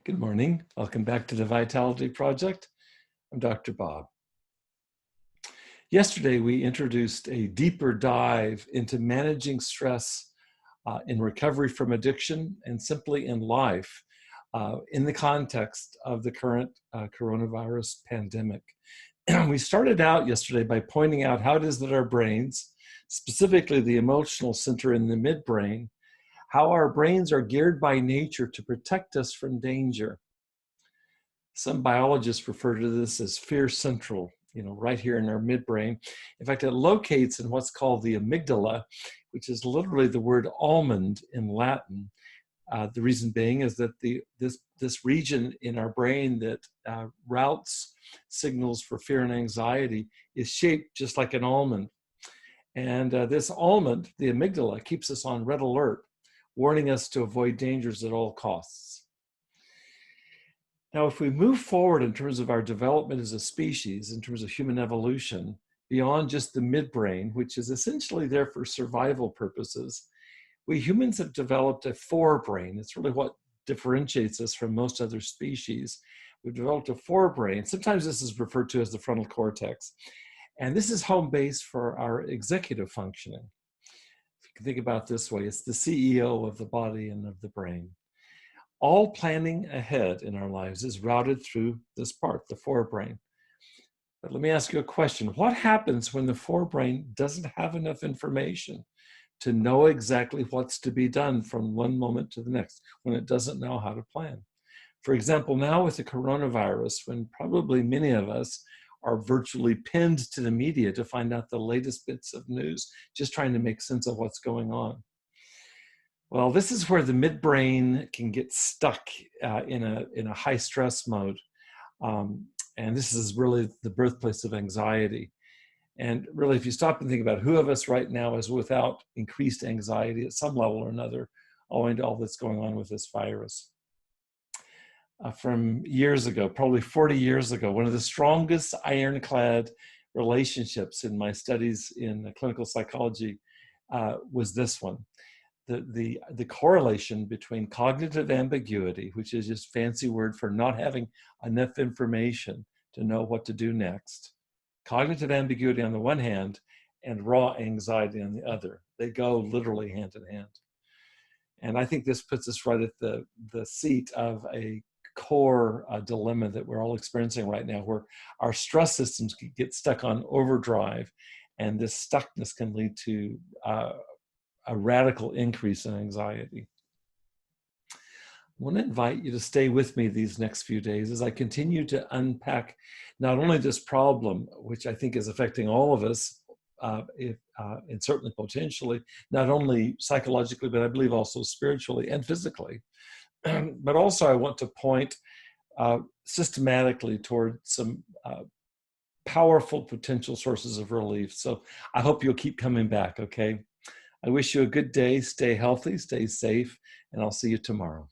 Good morning. Welcome back to the Vitality Project. I'm Dr. Bob. Yesterday, we introduced a deeper dive into managing stress in recovery from addiction and simply in life in the context of the current coronavirus pandemic. We started out yesterday by pointing out how it is that our brains, specifically the emotional center in the midbrain, how our brains are geared by nature to protect us from danger. Some biologists refer to this as fear central, right here in our midbrain. In fact, it locates in what's called the amygdala, which is literally the word almond in Latin. The reason being is that this region in our brain that routes signals for fear and anxiety is shaped just like an almond. And this almond, the amygdala, keeps us on red alert, warning us to avoid dangers at all costs. Now, if we move forward in terms of our development as a species, in terms of human evolution, beyond just the midbrain, which is essentially there for survival purposes, we humans have developed a forebrain. It's really what differentiates us from most other species. We've developed a forebrain. Sometimes this is referred to as the frontal cortex. And this is home base for our executive functioning. If you can think about it this way, it's the CEO of the body and of the brain. All planning ahead in our lives is routed through this part, the forebrain. But let me ask you a question. What happens when the forebrain doesn't have enough information to know exactly what's to be done from one moment to the next, when it doesn't know how to plan? For example, now with the coronavirus, when probably many of us are virtually pinned to the media to find out the latest bits of news, just trying to make sense of what's going on. Well, this is where the midbrain can get stuck in a high stress mode. And this is really the birthplace of anxiety. And really, if you stop and think about who of us right now is without increased anxiety at some level or another, owing to all that's going on with this virus. From years ago, probably 40 years ago, one of the strongest ironclad relationships in my studies in clinical psychology was this one. The correlation between cognitive ambiguity, which is just a fancy word for not having enough information to know what to do next, cognitive ambiguity on the one hand, and raw anxiety on the other. They go literally hand in hand. And I think this puts us right at the seat of a core dilemma that we're all experiencing right now, where our stress systems can get stuck on overdrive, and this stuckness can lead to a radical increase in anxiety. I want to invite you to stay with me these next few days as I continue to unpack not only this problem, which I think is affecting all of us, and certainly potentially, not only psychologically, but I believe also spiritually and physically. But also I want to point systematically toward some powerful potential sources of relief. So I hope you'll keep coming back, okay? I wish you a good day. Stay healthy, stay safe, and I'll see you tomorrow.